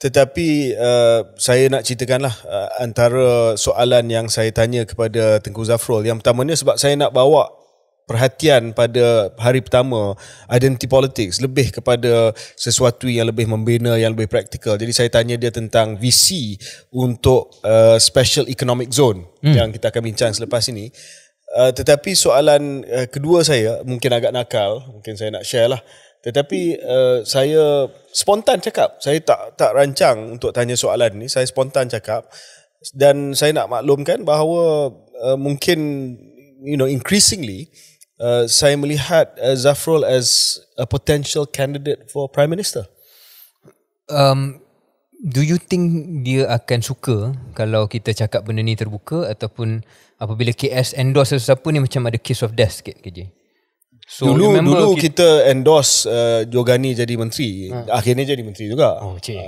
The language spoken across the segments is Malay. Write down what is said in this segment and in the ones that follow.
Tetapi saya nak ceritakanlah antara soalan yang saya tanya kepada Tengku Zafrul. Yang pertamanya sebab saya nak bawa perhatian pada hari pertama identity politics lebih kepada sesuatu yang lebih membina, yang lebih praktikal. Jadi saya tanya dia tentang visi untuk special economic zone yang kita akan bincang selepas ini. Tetapi soalan kedua saya mungkin agak nakal, mungkin saya nak share lah. Tetapi saya spontan cakap. Saya tak rancang untuk tanya soalan ni. Saya spontan cakap. Dan saya nak maklumkan bahawa mungkin increasingly saya melihat Zafrul as a potential candidate for Prime Minister. Do you think dia akan suka kalau kita cakap benda ni terbuka, ataupun apabila KS endorse sesiapa ni macam ada case of death sikit KJ? So, dulu kita endorse Jogani jadi menteri. Akhirnya jadi menteri juga.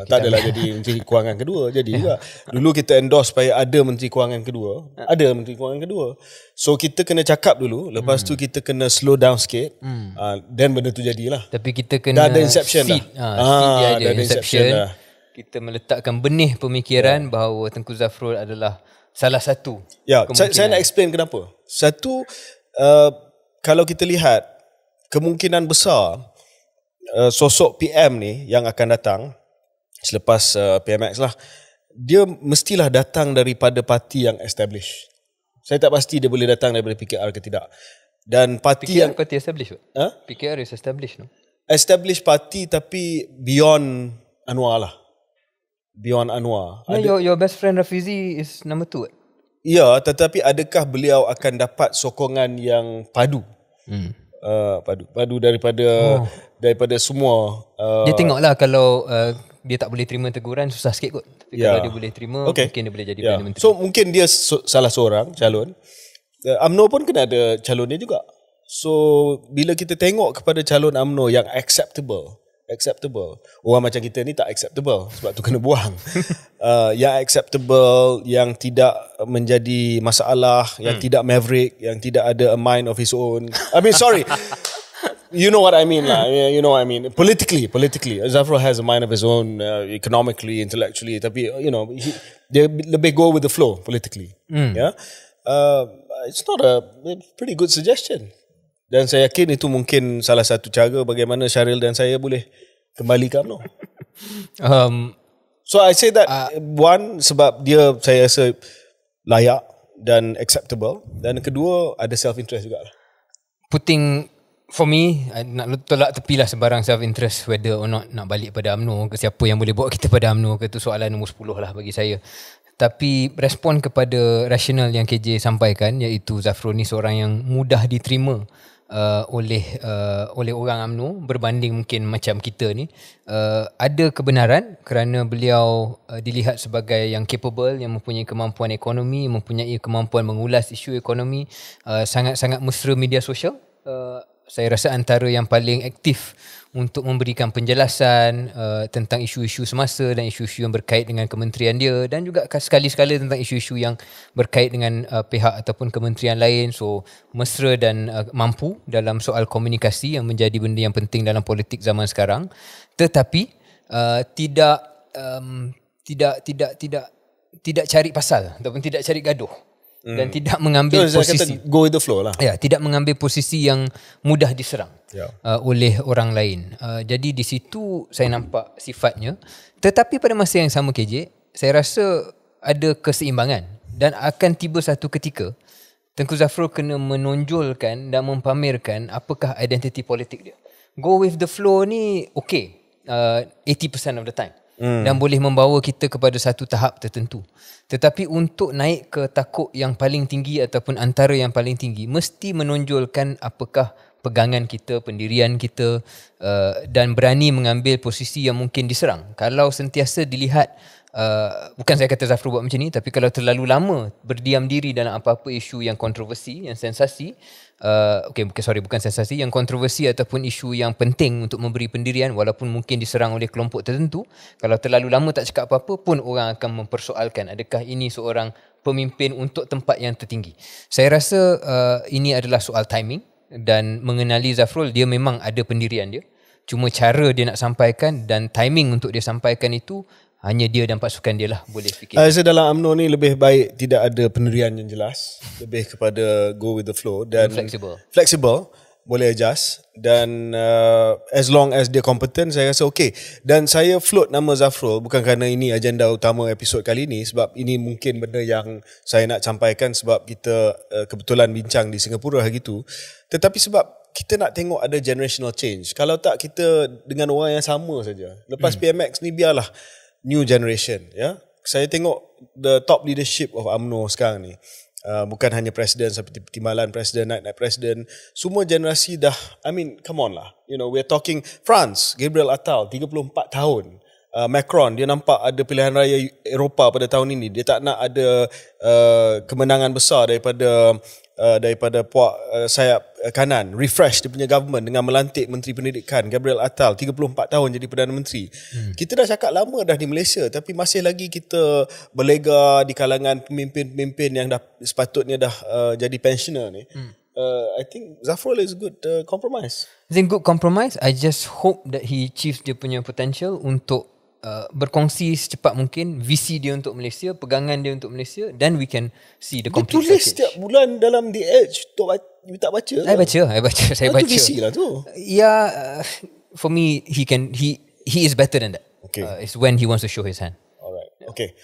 Tak adalah jadi menteri kewangan kedua. Jadi juga. Dulu kita endorse supaya ada menteri kewangan kedua. Ada menteri kewangan kedua. So kita kena cakap dulu. Lepas tu kita kena slow down sikit. Then benda tu jadilah. Tapi kita kena ada inception seed. Dah. Ada inception dah. Kita meletakkan benih pemikiran bahawa Tengku Zafrul adalah salah satu. Ya, saya nak explain kenapa. Satu, kalau kita lihat kemungkinan besar sosok PM ni yang akan datang selepas PMX lah, dia mestilah datang daripada parti yang established. Saya tak pasti dia boleh datang daripada PKR ke tidak. Dan parti PKR yang parti established. PKR is established, no? Established parti tapi beyond Anwar lah. Beyond Anwar. Your best friend Rafizi is number 2. Ya, tetapi adakah beliau akan dapat sokongan yang padu? Padu daripada semua. Dia tengoklah kalau dia tak boleh terima teguran, susah sikit kot. Tapi kalau dia boleh terima, mungkin dia boleh jadi Perdana Menteri. So mungkin dia salah seorang calon. UMNO pun kena ada calon dia juga. So bila kita tengok kepada calon UMNO yang acceptable, orang macam kita ni tak acceptable, sebab tu kena buang. Yang acceptable, yang tidak menjadi masalah, yang tidak maverick, yang tidak ada a mind of his own. I mean, sorry, you know what I mean lah. You know what I mean. Politically, Zafrul has a mind of his own, economically, intellectually. Tapi dia lebih go with the flow politically. Yeah, it's not a pretty good suggestion. Dan saya yakin itu mungkin salah satu cara bagaimana Syaril dan saya boleh kembali ke UMNO. So I say that one, sebab dia saya rasa layak dan acceptable. Dan kedua, ada self-interest juga lah. Putting, for me, nak tolak tepilah sebarang self-interest whether or not nak balik pada UMNO ke, siapa yang boleh bawa kita pada UMNO ke, itu soalan nombor 10 lah bagi saya. Tapi respon kepada rasional yang KJ sampaikan, iaitu Zafrul ni seorang yang mudah diterima oleh orang UMNO berbanding mungkin macam kita ni, ada kebenaran kerana beliau dilihat sebagai yang capable, yang mempunyai kemampuan ekonomi, mempunyai kemampuan mengulas isu ekonomi, sangat-sangat mesra media sosial. Saya rasa antara yang paling aktif untuk memberikan penjelasan tentang isu-isu semasa dan isu-isu yang berkait dengan kementerian dia, dan juga sekali-sekala tentang isu-isu yang berkait dengan pihak ataupun kementerian lain. So mesra dan mampu dalam soal komunikasi yang menjadi benda yang penting dalam politik zaman sekarang. Tetapi tidak cari pasal ataupun tidak cari gaduh. Dan tidak mengambil posisi, go with the flow lah. Ya, tidak mengambil posisi yang mudah diserang oleh orang lain. Jadi di situ saya nampak sifatnya. Tetapi pada masa yang sama KJ, saya rasa ada keseimbangan, dan akan tiba satu ketika Tengku Zafrul kena menonjolkan dan mempamerkan apakah identiti politik dia. Go with the flow ni okay, 80% of the time. Dan boleh membawa kita kepada satu tahap tertentu. Tetapi untuk naik ke takuk yang paling tinggi ataupun antara yang paling tinggi, mesti menonjolkan apakah pegangan kita, pendirian kita, dan berani mengambil posisi yang mungkin diserang. Kalau sentiasa dilihat, bukan saya kata Zafrul buat macam ni, tapi kalau terlalu lama berdiam diri dalam apa-apa isu yang kontroversi, yang sensasi, bukan sensasi, yang kontroversi ataupun isu yang penting untuk memberi pendirian walaupun mungkin diserang oleh kelompok tertentu, kalau terlalu lama tak cakap apa-apa pun orang akan mempersoalkan adakah ini seorang pemimpin untuk tempat yang tertinggi. Saya rasa ini adalah soal timing, dan mengenali Zafrul, dia memang ada pendirian dia. Cuma cara dia nak sampaikan dan timing untuk dia sampaikan itu hanya dia dan pasukan dia lah boleh fikir. Saya dalam UMNO ni lebih baik tidak ada pendirian yang jelas, lebih kepada go with the flow dan flexible, boleh adjust dan as long as dia competent saya rasa okay. Dan saya float nama Zafrul bukan kerana ini agenda utama episod kali ini, sebab ini mungkin benda yang saya nak sampaikan sebab kita kebetulan bincang di Singapura hari itu, tetapi sebab kita nak tengok ada generational change. Kalau tak kita dengan orang yang sama saja. Lepas PMX ni biarlah new generation, ya. Saya tengok the top leadership of UMNO sekarang ni. Bukan hanya presiden seperti timbalan presiden, naik presiden, semua generasi dah, I mean come on lah, you know, we're talking France, Gabriel Attal 34 tahun, Macron dia nampak ada pilihan raya Eropah pada tahun ini, dia tak nak ada kemenangan besar daripada puak sayap kanan, refresh dia punya government dengan melantik Menteri Pendidikan Gabriel Attal 34 tahun jadi Perdana Menteri. Kita dah cakap lama dah di Malaysia, tapi masih lagi kita berlega di kalangan pemimpin-pemimpin yang dah sepatutnya dah jadi pensioner ni. I think Zafrul is a good compromise. I think good compromise. I just hope that he achieves dia punya potential untuk berkongsi secepat mungkin visi dia untuk Malaysia, pegangan dia untuk Malaysia, then we can see the complete package. Dia tulis package. setiap bulan dalam The Edge. You tak baca? Saya baca. Itu visi lah tu. Yeah, for me he is better than that. Okay. It's when he wants to show his hand. Alright. Okay.